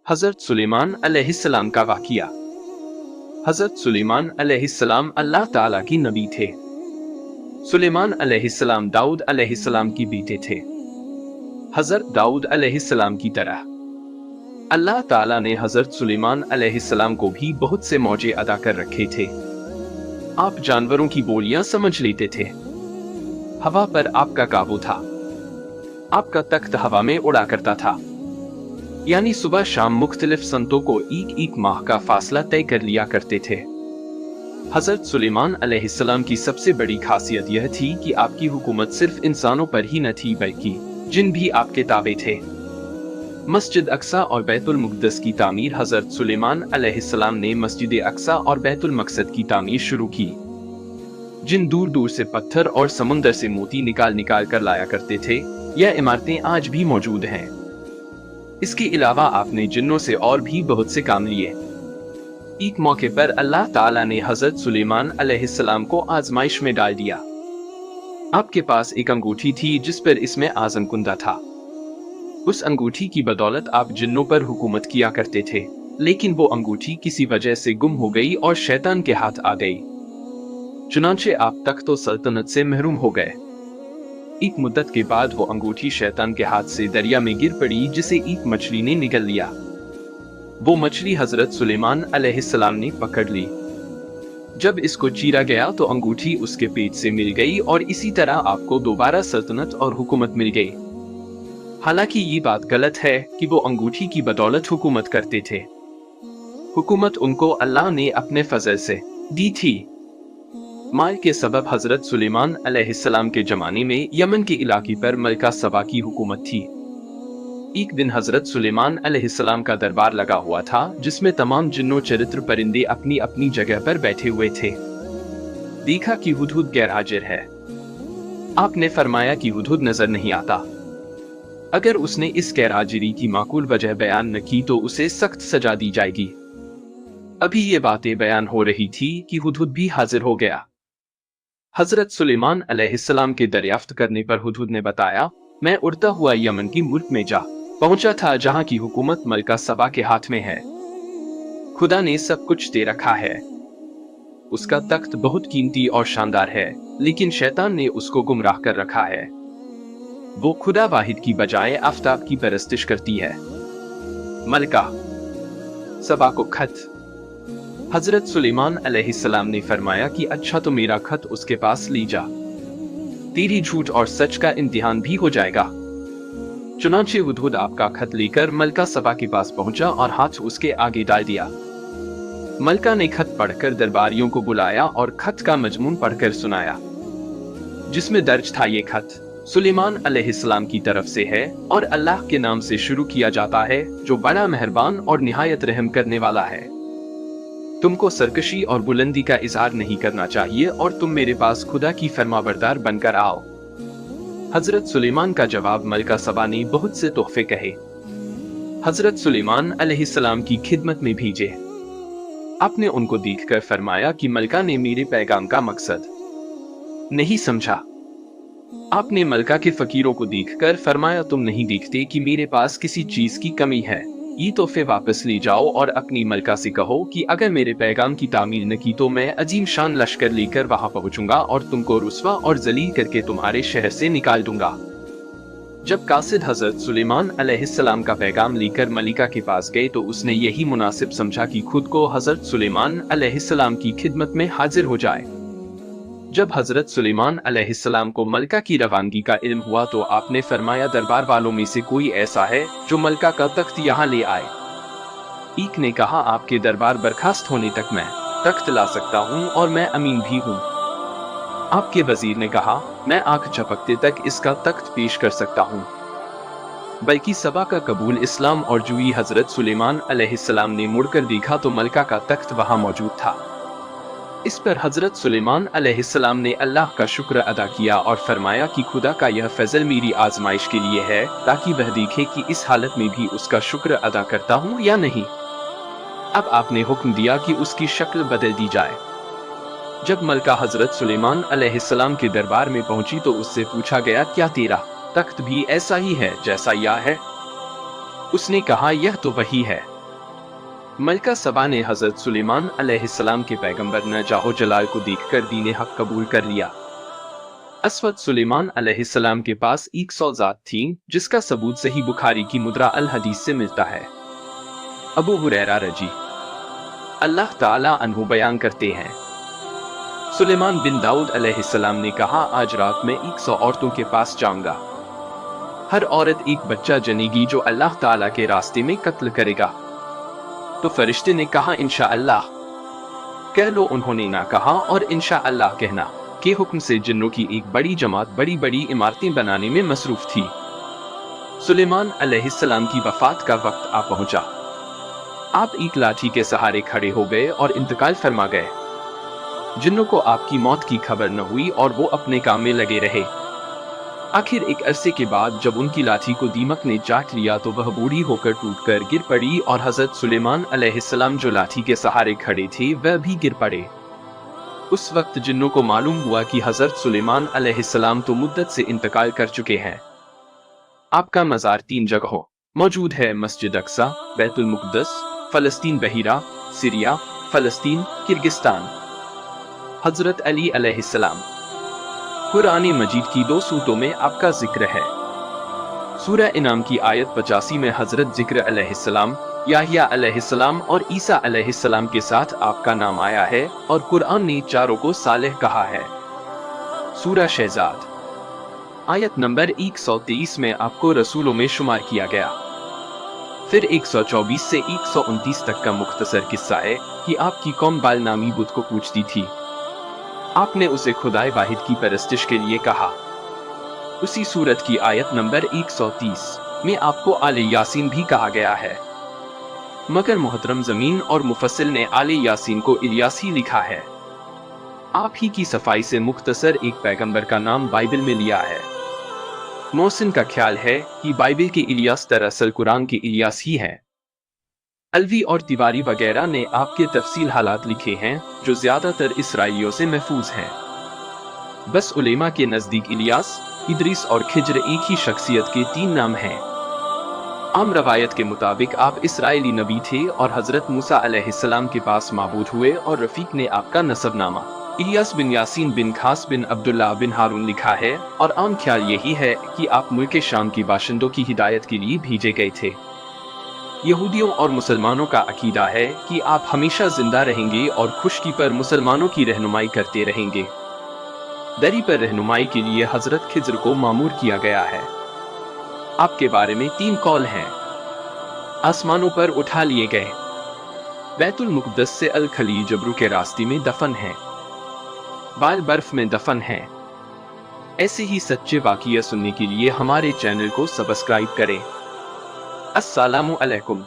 हजरत सुलेमान अलैहिस्सलाम का वाक़िया। हजरत सुलेमान अलैहिस्सलाम अल्लाह ताला की नबी थे। सुलेमान अलैहिस्सलाम दाऊद अलैहिस्सलाम की बेटे थे। हजरत दाऊद अलैहिस्सलाम की तरह अल्लाह ताला ने हजरत सुलेमान अलैहिस्सलाम को भी बहुत से मौजे अदा कर रखे थे। आप जानवरों की बोलियां समझ लेते थे। हवा पर आपका काबू था। आपका तख्त हवा में उड़ा करता था। यानी सुबह शाम मुख्तलिफ संतों को एक माह का फासला तय कर लिया करते थे। हजरत सुलेमान अलैहिस्सलाम की सबसे बड़ी खासियत यह थी कि आपकी हुकूमत सिर्फ इंसानों पर ही न थी बल्कि जिन भी आपके ताबे थे। मस्जिद अक्सा और बैतुल मुक़द्दस की तामीर हजरत सुलेमान अलैहिस्सलाम ने मस्जिद अक्सा और बैतुल मक़सद की तामीर शुरू की, जिन दूर दूर से पत्थर और समुंदर से मोती निकाल निकाल कर लाया करते थे। यह इमारतें आज भी मौजूद हैं। इसके अलावा आपने जिन्नों से और भी बहुत से काम लिए। एक मौके पर अल्लाह ताला ने हजरत सुलेमान अलैहिस्सलाम को आजमाइश में डाल दिया। आपके पास एक अंगूठी थी जिस पर इसमें आज़म कुंदा था। उस अंगूठी की बदौलत आप जिन्नों पर हुकूमत किया करते थे, लेकिन वो अंगूठी किसी वजह से गुम हो गई और शैतान के हाथ आ गई। चुनांचे आप तख्त सल्तनत से महरूम हो गए। एक मुद्दत के बाद वो अंगूठी शैतान के हाथ से दरिया में गिर पड़ी, जिसे एक मछली ने निगल लिया। वो मछली हजरत सुलेमान अलैहिस्सलाम ने पकड़ ली। जब इसको चीरा गया तो अंगूठी उसके पेट से मिल गई और इसी तरह आपको दोबारा सल्तनत और हुकूमत मिल गई। हालांकि ये बात गलत है कि वो अंगूठी की बदौलत हुकूमत करते थे। हुकूमत उनको अल्लाह ने अपने फजल से दी थी। माल के सबब हजरत सुलेमान अलैहिस्सलाम के जमाने में यमन के इलाके पर मलका सबा की हुकूमत थी। एक दिन हजरत सुलेमान अलैहिस्सलाम का दरबार लगा हुआ था, जिसमें तमाम जिन्नों चरित्र परिंदे अपनी अपनी जगह पर बैठे हुए थे। देखा कि हुदहुद गैर हाजिर है। आपने फरमाया कि हुदहुद नजर नहीं आता। अगर उसने इस गैर हाजिरी की माकूल वजह बयान न की तो उसे सख्त सजा दी जाएगी। अभी ये बातें बयान हो रही थी कि हुदहुद भी हाजिर हो गया। हजरत सुलेमान अलैहिस्सलाम के दरियाफ्त करने पर हुदहुद ने बताया, मैं उड़ता हुआ यमन की मुल्क में जा पहुंचा था, जहां की हुकूमत मलका सबा के हाथ में है। खुदा ने सब कुछ दे रखा है। उसका तख्त बहुत कीमती और शानदार है, लेकिन शैतान ने उसको गुमराह कर रखा है। वो खुदा वाहिद की बजाय आफताब की परस्तिश करती है। मलका सबा को खत। हजरत सुलेमान अलैहिस्सलाम ने फरमाया कि अच्छा तो मेरा खत उसके पास ली जा, तेरी झूठ और सच का इम्तिहान भी हो जाएगा। चुनांचे हुदहुद आपका खत लेकर मलका सबा के पास पहुंचा और हाथ उसके आगे डाल दिया। मलका ने खत पढ़कर दरबारियों को बुलाया और खत का मजमून पढ़कर सुनाया, जिसमें दर्ज था ये खत सुलेमान अलैहिस्सलाम की तरफ से है और अल्लाह के नाम से शुरू किया जाता है, जो बड़ा मेहरबान और निहायत रहम करने वाला है। तुमको सरकशी और बुलंदी का इजहार नहीं करना चाहिए और तुम मेरे पास खुदा की फरमाबरदार बनकर आओ। हजरत सुलेमान का जवाब मलका सबा ने बहुत से तोहफे कहे। हजरत सुलेमान अलैहिस्सलाम की खिदमत में भेजे। आपने उनको देखकर फरमाया कि मलका ने मेरे पैगाम का मकसद नहीं समझा। आपने मलका के फकीरों को देखकर फरमाया, तुम नहीं देखते कि मेरे पास किसी चीज की कमी है? ये तोहफे वापस ले जाओ और अपनी मलका से कहो कि अगर मेरे पैगाम की तामील न की तो मैं अजीम शान लश्कर लेकर वहां पहुंचूंगा और तुमको रुस्वा और जलील करके तुम्हारे शहर से निकाल दूंगा। जब कासिद हजरत सुलेमान अलैहिस्सलाम का पैगाम लेकर मलिका के पास गए तो उसने यही मुनासिब समझा कि खुद को हजरत सुलेमान अलैहिस्सलाम की खिदमत में हाजिर हो जाए। जब हजरत सुलेमान अलैहिस्सलाम को मलका की रवानगी का इल्म हुआ तो आपने फरमाया, दरबार वालों में से कोई ऐसा है जो मलका का तख्त यहाँ ले आए? एक ने कहा, आपके दरबार बर्खास्त होने तक मैं तख्त ला सकता हूँ और मैं अमीन भी हूँ। आपके वजीर ने कहा, मैं आंख झपकते तक इसका तख्त पेश कर सकता हूँ। बल्कि सबा का कबूल इस्लाम और जुई हजरत सुलेमान अलैहिस्सलाम ने मुड़कर देखा तो मलका का तख्त वहाँ मौजूद था। इस पर हजरत सुलेमान अलैहिस्सलाम ने अल्लाह का शुक्र अदा किया और फरमाया कि खुदा का यह फजल मेरी आजमाइश के लिए है, ताकि वह देखे कि इस हालत में भी उसका शुक्र अदा करता हूँ या नहीं। अब आपने हुक्म दिया कि उसकी शक्ल बदल दी जाए। जब मलका हजरत सुलेमान अलैहिस्सलाम के दरबार में पहुंची तो उससे पूछा गया, क्या तेरा तख्त भी ऐसा ही है जैसा यह है? उसने कहा, यह तो वही है मलका सबा ने हजरत सुलेमान अलैहिस्सलाम के पैगंबर नजाहो जलाल को देखकर दीन हक कबूल कर लिया। अस्वद सुलेमान अलैहिस्सलाम के पास 100 ज़ात थी, जिसका सबूत सही बुखारी की मुद्रा अल हदीस से मिलता है। अबू हुरैरा रजी अल्लाह ताला अन्हु बयान करते हैं, सुलेमान बिन दाऊद अलैहिस्सलाम ने कहा, आज रात में 100 औरतों के पास जाऊंगा। हर औरत एक बच्चा जनेगी जो अल्लाह ताला के रास्ते में कत्ल करेगा। तो फरिश्ते ने कहा, इंशाअल्लाह कह लो। उन्होंने ना कहा और इंशाअल्लाह कहना के हुक्म से जिन्नों की एक बड़ी जमात बड़ी बड़ी इमारतें बनाने में मसरूफ थी। सुलेमान अलैहिस्सलाम की वफात का वक्त आ पहुंचा। आप एक लाठी के सहारे खड़े हो गए और इंतकाल फरमा गए। जिन्नों को आपकी मौत की खबर न हुई और वो अपने काम में लगे रहे। आखिर एक अरसे के बाद जब उनकी लाठी को दीमक ने चाट लिया तो वह बूढ़ी होकर टूटकर गिर पड़ी और हजरत सुलेमान अलैहिस्सलाम जो लाठी के सहारे खड़े थे वह भी गिर पड़े। उस वक्त जिन्नों को मालूम हुआ कि हजरत सुलेमान अलैहिस्सलाम तो मुद्दत से इंतकाल कर चुके हैं। आपका मज़ार 3 जगहों मौजूद है, मस्जिद अक्सा, बैतुल मुक़द्दस, फलस्तीन बहीरा, सीरिया, फलस्तीन, किर्गिस्तान। हजरत अली अलैहिस्सलाम। कुरान मजीद की 2 सूरतों में आपका जिक्र है। सूरह इनाम की आयत 85 में हजरत जिक्र अलैहिस्सलाम, याहिया अलैहिस्सलाम और ईसा अलैहिस्सलाम के साथ आपका नाम आया है और कुरान ने चारों को सालेह कहा है। सूरह शहजाद आयत नंबर 123 में आपको रसूलों में शुमार किया गया। फिर 124 से 129 तक का मुख्तसर किस्सा है कि आपकी कौम बाल नामी बुत को पूजती थी। आपने उसे खुदाए वाहिद की परस्तिश के लिए कहा। उसी सूरत की आयत नंबर 130 में आपको आले यासीन भी कहा गया है, मगर मोहतरम जमीन और मुफस्सिल ने आले यासीन को इलियासी लिखा है। आप ही की सफाई से मुख्तसर एक पैगंबर का नाम बाइबल में लिया है। मोहसिन का ख्याल है कि बाइबल के इलियास दरअसल कुरान के इलियास ही है। अलवी और तिवारी वगैरह ने आपके तफसील हालात लिखे हैं जो ज्यादातर इसराइलियों से महफूज हैं। बस उलेमा के नजदीक इलियास, इदरीस और खिज्र एक ही शख्सियत के 3 नाम हैं। आम रवायत के मुताबिक आप इसराइली नबी थे और हजरत मूसा अलैहिस्सलाम के पास माबूद हुए और रफीक ने आपका नसबनामा इलियास बिन यासीन बिन खास बिन अब्दुल्ला बिन हारून लिखा है और आम ख्याल यही है कि आप मुल्क शाम की बाशिंदों की हिदायत के लिए भेजे गए थे। यहूदियों और मुसलमानों का अकीदा है कि आप हमेशा जिंदा रहेंगे और खुशकी पर मुसलमानों की रहनुमाई करते रहेंगे। दरी पर रहनुमाई के लिए हजरत खिज्र को मामूर किया गया है। आपके बारे में 3 कौल हैं। आसमानों पर उठा लिए गए, बैतुल मुक़द्दस से अल खलील जबरू के रास्ते में दफन हैं, बाल बर्फ में दफन हैं। ऐसे ही सच्चे वाक़िया सुनने के लिए हमारे चैनल को सब्सक्राइब करें। अस्सलामु अलैकुम।